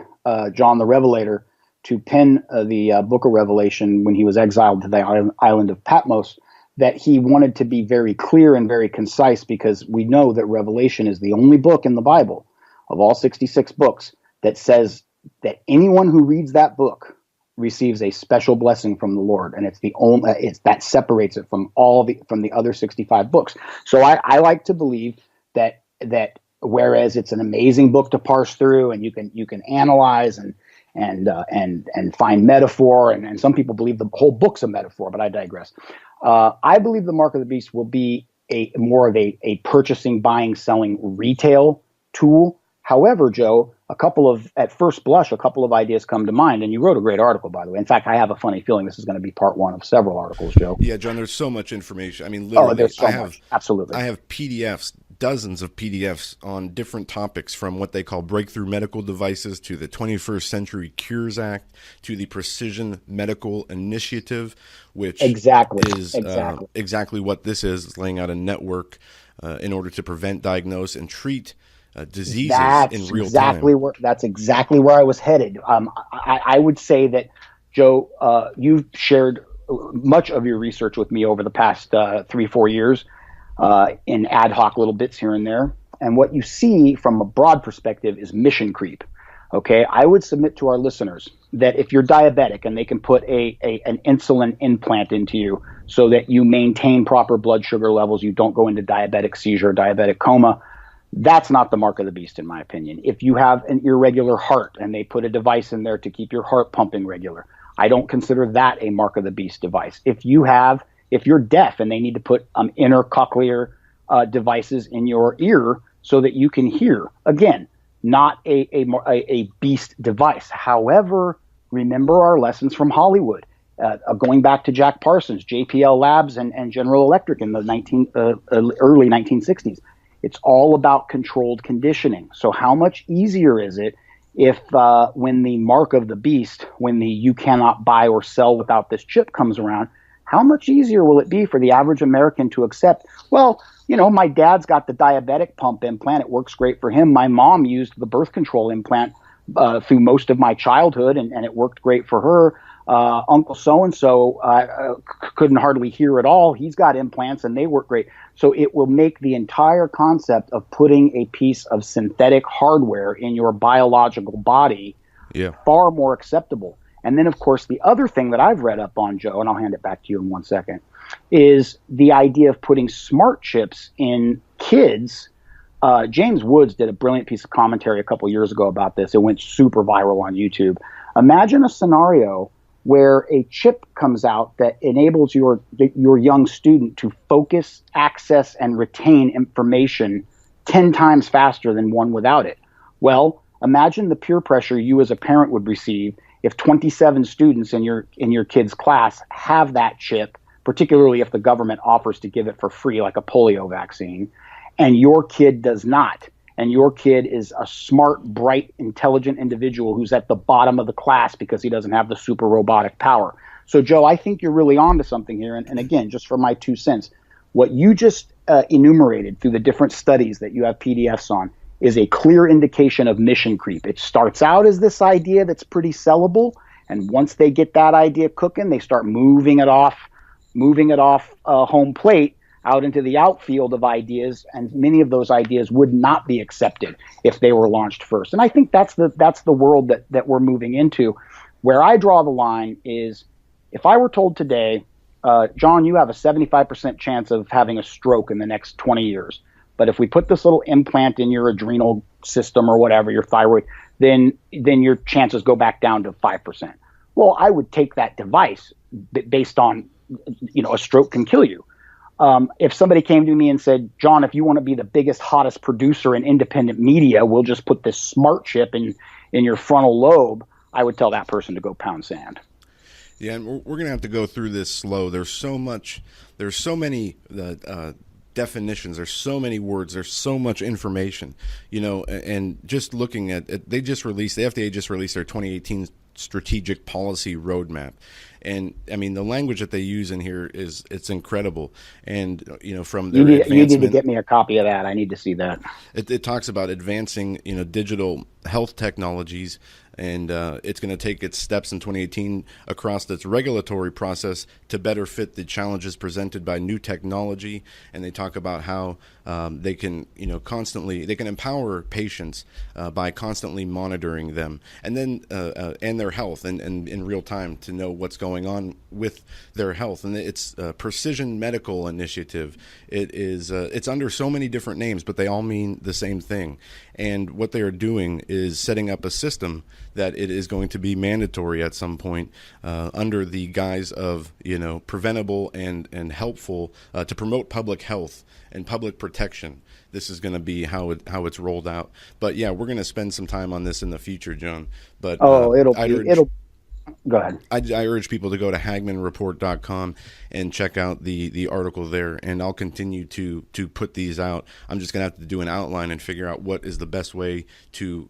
John the Revelator to pen the book of Revelation when he was exiled to the island of Patmos, that he wanted to be very clear and very concise, because we know that Revelation is the only book in the Bible of all 66 books that says that anyone who reads that book receives a special blessing from the Lord, and it's the only that separates it from the other 65 books. So I like to believe that whereas it's an amazing book to parse through, and you can analyze and find metaphor, and some people believe the whole book's a metaphor, but I digress. I believe the Mark of the Beast will be more of a purchasing, buying, selling retail tool. However, Joe, at first blush, a couple of ideas come to mind, and you wrote a great article, by the way. In fact, I have a funny feeling this is going to be part one of several articles, Joe. Yeah, John, there's so much information. I mean, literally, there's so much. Absolutely. I have PDFs, dozens of PDFs on different topics, from what they call breakthrough medical devices to the 21st Century Cures Act to the Precision Medical Initiative, which is exactly what this is. It's laying out a network in order to prevent, diagnose, and treat diseases in real time. That's exactly where I was headed. I would say that, Joe, you've shared much of your research with me over the past 3-4 years in ad hoc little bits here and there. And what you see from a broad perspective is mission creep. Okay, I would submit to our listeners that if you're diabetic and they can put an insulin implant into you so that you maintain proper blood sugar levels, you don't go into diabetic seizure, diabetic coma, that's not the mark of the beast, in my opinion. If you have an irregular heart and they put a device in there to keep your heart pumping regular, I don't consider that a mark of the beast device. If you're deaf and they need to put intercochlear devices in your ear so that you can hear, again, not a beast device. However, remember our lessons from Hollywood, going back to Jack Parsons, JPL Labs, and General Electric in the early 1960s. It's all about controlled conditioning. So how much easier is it if when the mark of the beast, when the you cannot buy or sell without this chip comes around, how much easier will it be for the average American to accept, well, my dad's got the diabetic pump implant. It works great for him. My mom used the birth control implant through most of my childhood, and it worked great for her. Uncle so-and-so couldn't hardly hear at all. He's got implants, and they work great. So it will make the entire concept of putting a piece of synthetic hardware in your biological body far more acceptable. And then, of course, the other thing that I've read up on, Joe, and I'll hand it back to you in 1 second, is the idea of putting smart chips in kids. James Woods did a brilliant piece of commentary a couple years ago about this. It went super viral on YouTube. Imagine a scenario where a chip comes out that enables your young student to focus, access, and retain information 10 times faster than one without it. Well, imagine the peer pressure you as a parent would receive if 27 students in your kid's class have that chip, particularly if the government offers to give it for free, like a polio vaccine, and your kid does not. And your kid is a smart, bright, intelligent individual who's at the bottom of the class because he doesn't have the super robotic power. So, Joe, I think you're really on to something here. And again, just for my 2 cents, what you just enumerated through the different studies that you have PDFs on is a clear indication of mission creep. It starts out as this idea that's pretty sellable. And once they get that idea cooking, they start moving it off home plate out into the outfield of ideas, and many of those ideas would not be accepted if they were launched first. And I think that's the world that we're moving into. Where I draw the line is, if I were told today, John, you have a 75% chance of having a stroke in the next 20 years, but if we put this little implant in your adrenal system or whatever, your thyroid, then your chances go back down to 5%. Well, I would take that device based on, a stroke can kill you. If somebody came to me and said, John, if you want to be the biggest, hottest producer in independent media, we'll just put this smart chip in your frontal lobe, I would tell that person to go pound sand. Yeah, and we're going to have to go through this slow. There's so many definitions, there's so many words, there's so much information, and just looking at it, the FDA just released their 2018 strategic policy roadmap. And I mean, the language that they use in here it's incredible. And from their You need to advancement, get me a copy of that. I need to see that. it talks about advancing digital health technologies, and it's going to take its steps in 2018 across its regulatory process to better fit the challenges presented by new technology. And they talk about how they can they can empower patients by constantly monitoring them, and then and their health, and in real time to know what's going on with their health. And it's a precision medical initiative. It's under so many different names, but they all mean the same thing. And what they are doing is setting up a system that it is going to be mandatory at some point under the guise of preventable and helpful to promote public health and public protection. This is going to be how it's rolled out. But yeah, we're going to spend some time on this in the future, John. But it'll go ahead. I urge people to go to HagmannReport.com and check out the article there, and I'll continue to put these out. I'm just going to have to do an outline and figure out what is the best way to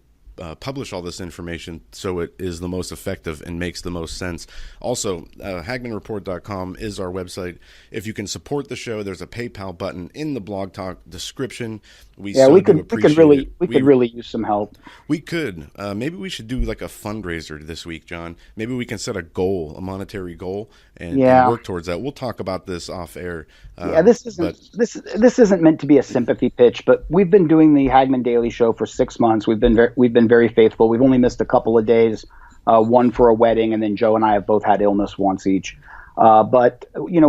publish all this information so it is the most effective and makes the most sense. Also, HagmannReport.com is our website. If you can support the show, there's a PayPal button in the Blog Talk description. We could really use some help. We could. Maybe we should do like a fundraiser this week, John. Maybe we can set a goal, a monetary goal, and work towards that. We'll talk about this off air. This isn't meant to be a sympathy pitch, but we've been doing the Hagmann Daily Show for 6 months. We've been very faithful. We've only missed a couple of days, one for a wedding, and then Joe and I have both had illness once each. But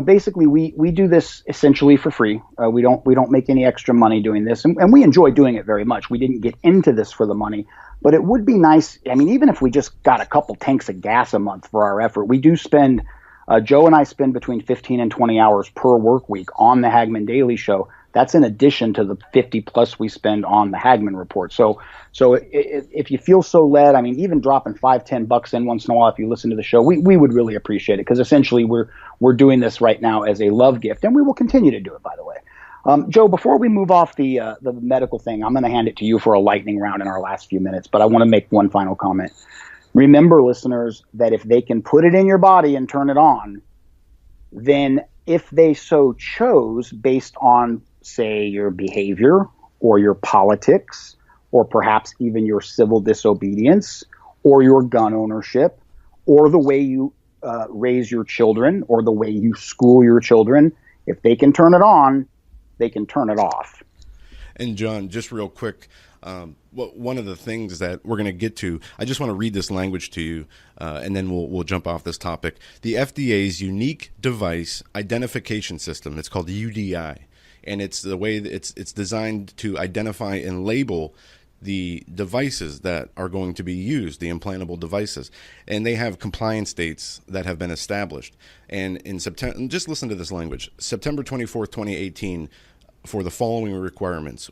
basically we do this essentially for free. We don't make any extra money doing this, and we enjoy doing it very much. We didn't get into this for the money, but it would be nice. I mean, even if we just got a couple tanks of gas a month for our effort, we do spend. Joe and I spend between 15 and 20 hours per work week on the Hagmann Daily Show. That's in addition to the 50 plus we spend on the Hagmann Report. So if you feel so led, I mean, even dropping $5-10 in once in a while, if you listen to the show, we would really appreciate it, because essentially we're doing this right now as a love gift, and we will continue to do it, by the way. Joe, before we move off the medical thing, I'm going to hand it to you for a lightning round in our last few minutes, but I want to make one final comment. Remember, listeners, that if they can put it in your body and turn it on, then if they so chose, based on, say, your behavior or your politics, or perhaps even your civil disobedience, or your gun ownership, or the way you raise your children, or the way you school your children, if they can turn it on, they can turn it off. And John, just real quick, one of the things that we're going to get to, I just want to read this language to you, and then we'll jump off this topic. The FDA's Unique Device Identification System, it's called UDI, and it's the way that it's designed to identify and label the devices that are going to be used, the implantable devices. And they have compliance dates that have been established. And in September, just listen to this language, September 24th, 2018, for the following requirements.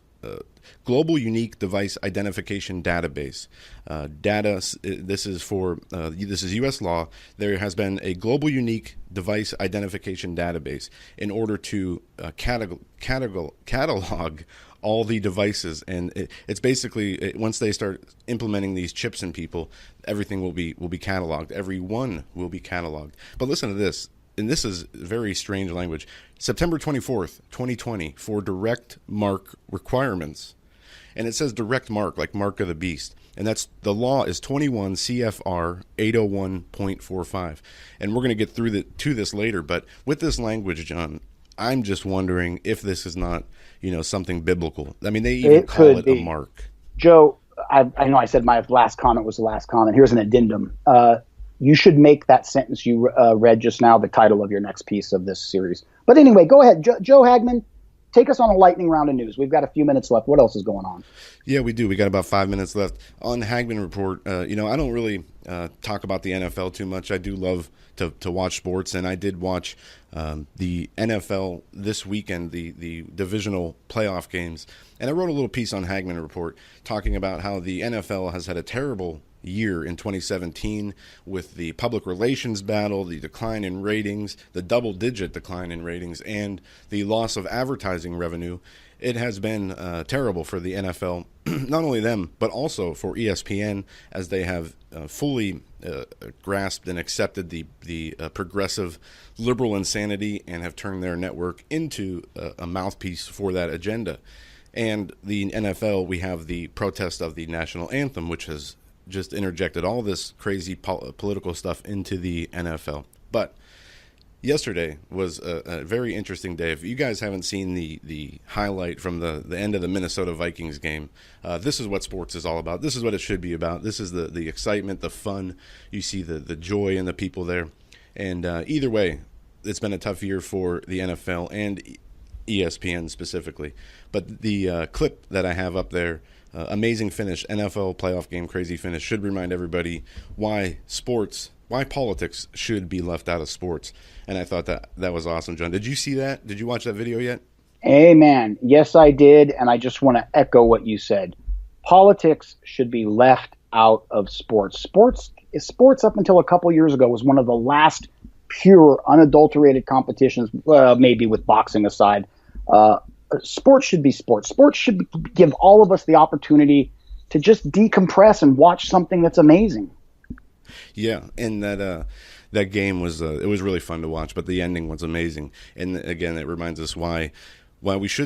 Global Unique Device Identification Database. This is U.S. law. There has been a Global Unique Device Identification Database in order to catalog all the devices, and it's basically once they start implementing these chips in people, everything will be cataloged. Every one will be cataloged. But listen to this. And this is very strange language. September 24th, 2020, for direct mark requirements. And it says direct mark, like mark of the beast. And that's, the law is 21 CFR 801.45. And we're going to get to this later. But with this language, John, I'm just wondering if this is not, something biblical. I mean, they even call it a mark. Joe, I know I said my last comment was the last comment. Here's an addendum. You should make that sentence you read just now the title of your next piece of this series. But anyway, go ahead. Joe Hagmann, take us on a lightning round of news. We've got a few minutes left. What else is going on? Yeah, we do. We got about 5 minutes left. On Hagmann Report, I don't really talk about the NFL too much. I do love to watch sports, and I did watch the NFL this weekend, the divisional playoff games. And I wrote a little piece on Hagmann Report talking about how the NFL has had a terrible year in 2017 with the public relations battle, the decline in ratings, the double-digit decline in ratings, and the loss of advertising revenue. it has been terrible for the NFL, not only them, but also for ESPN, as they have fully grasped and accepted the progressive liberal insanity and have turned their network into a mouthpiece for that agenda. And the NFL, we have the protest of the national anthem, which has just interjected all this crazy political stuff into the NFL. But yesterday was a very interesting day. If you guys haven't seen the highlight from the end of the Minnesota Vikings game, this is what sports is all about. This is what it should be about. This is the excitement, the fun. You see the joy in the people there. And either way, it's been a tough year for the NFL and ESPN specifically. But the clip that I have up there, amazing finish, NFL playoff game, crazy finish, should remind everybody why politics should be left out of sports. And I thought that was awesome, John. Did you see that? Did you watch that video yet? Amen. Yes, I did. And I just want to echo what you said. Politics should be left out of sports. Sports up until a couple years ago was one of the last pure, unadulterated competitions, maybe with boxing aside. Sports should be sports. Sports should give all of us the opportunity to just decompress and watch something that's amazing. Yeah, and that game was it was really fun to watch, but the ending was amazing. And again, it reminds us why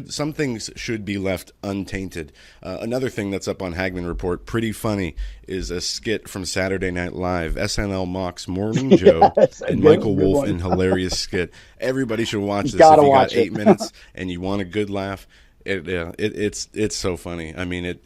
some things should be left untainted. Another thing that's up on Hagmann Report, pretty funny, is a skit from Saturday Night Live. SNL mocks Morning Joe and Michael Wolff in hilarious skit. Everybody should watch this. If you got 8 minutes and you want a good laugh, it's so funny. I mean,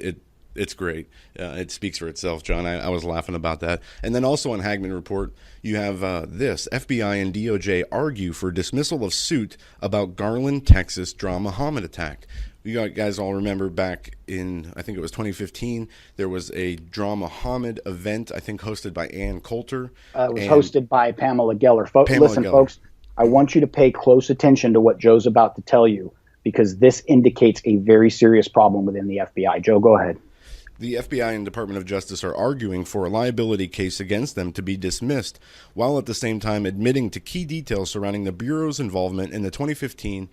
it's great. It speaks for itself, John. I was laughing about that. And then also on Hagmann Report, you have this. FBI and DOJ argue for dismissal of suit about Garland, Texas Draw Muhammad attack. You guys all remember back in, I think it was 2015, there was a Draw Muhammad event, I think hosted by Ann Coulter. It was hosted by Pamela Geller. Listen, folks, I want you to pay close attention to what Joe's about to tell you, because this indicates a very serious problem within the FBI. Joe, go ahead. The FBI and Department of Justice are arguing for a liability case against them to be dismissed, while at the same time admitting to key details surrounding the Bureau's involvement in the 2015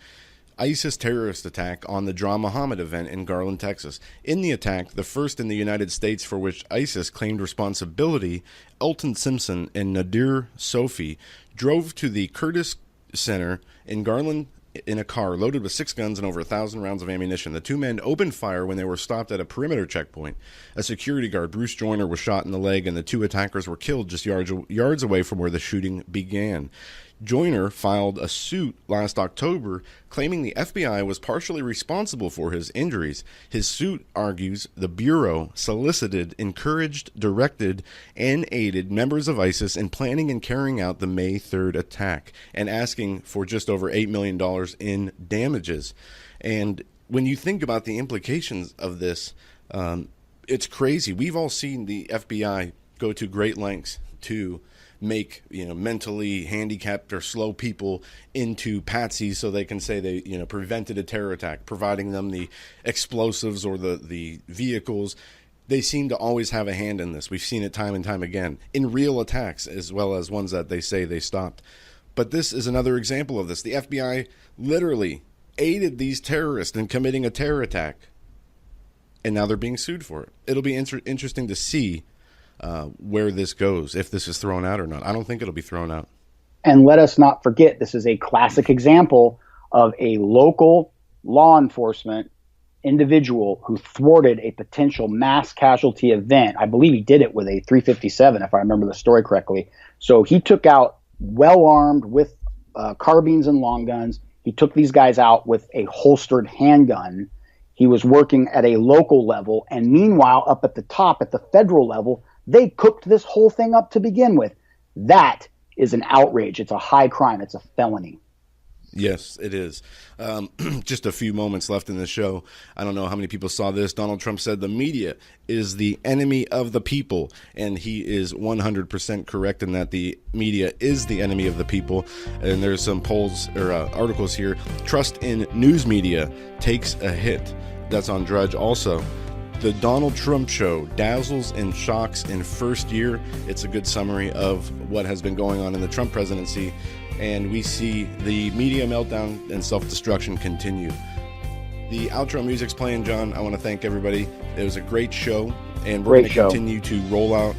ISIS terrorist attack on the Draw Muhammad event in Garland, Texas. In the attack, the first in the United States for which ISIS claimed responsibility, Elton Simpson and Nadir Sofi drove to the Curtis Center in Garland in a car loaded with 6 guns and over 1,000 rounds of ammunition. The two men opened fire when they were stopped at a perimeter checkpoint. A security guard, Bruce Joyner, was shot in the leg, and the two attackers were killed just yards away from where the shooting began. Joyner filed a suit last October claiming the FBI was partially responsible for his injuries. His suit argues the Bureau solicited, encouraged, directed, and aided members of ISIS in planning and carrying out the May 3rd attack, and asking for just over $8 million in damages. And when you think about the implications of this, it's crazy. We've all seen the FBI go to great lengths to make mentally handicapped or slow people into patsies so they can say they prevented a terror attack, providing them the explosives or the vehicles. They seem to always have a hand in this. We've seen it time and time again in real attacks as well as ones that they say they stopped. But this is another example of this. The FBI literally aided these terrorists in committing a terror attack, and now they're being sued for it. It'll be interesting to see where this goes, if this is thrown out or not. I don't think it'll be thrown out. And let us not forget, this is a classic example of a local law enforcement individual who thwarted a potential mass casualty event. I believe he did it with a 357, if I remember the story correctly. So he took out well-armed with carbines and long guns. He took these guys out with a holstered handgun. He was working at a local level. And meanwhile, up at the top, at the federal level, they cooked this whole thing up to begin with. That is an outrage. It's a high crime. It's a felony. Yes, it is. Just a few moments left in the show. I don't know how many people saw this. Donald Trump said the media is the enemy of the people, and he is 100% correct in that the media is the enemy of the people. And there's some polls or articles here. Trust in news media takes a hit. That's on Drudge also. The Donald Trump Show dazzles and shocks in first year. It's a good summary of what has been going on in the Trump presidency, and we see the media meltdown and self-destruction continue. the outro music's playing, John. I want to thank everybody. It was a great show, and we're going to continue to roll out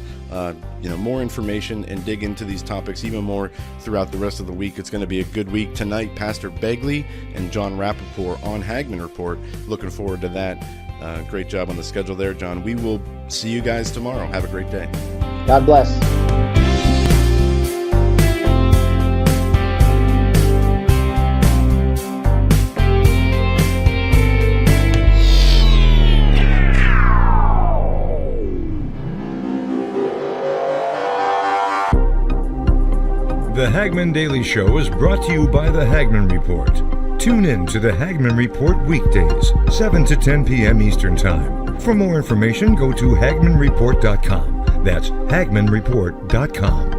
more information and dig into these topics even more throughout the rest of the week. It's going to be a good week. Tonight, Pastor Begley and Jon Robberson on Hagmann Report. Looking forward to that. Great job on the schedule there, John. We will see you guys tomorrow. Have a great day. God bless. The Hagmann Daily Show is brought to you by the Hagmann Report. Tune in to the Hagmann Report weekdays, 7 to 10 p.m. Eastern Time. For more information, go to HagmannReport.com. That's HagmannReport.com.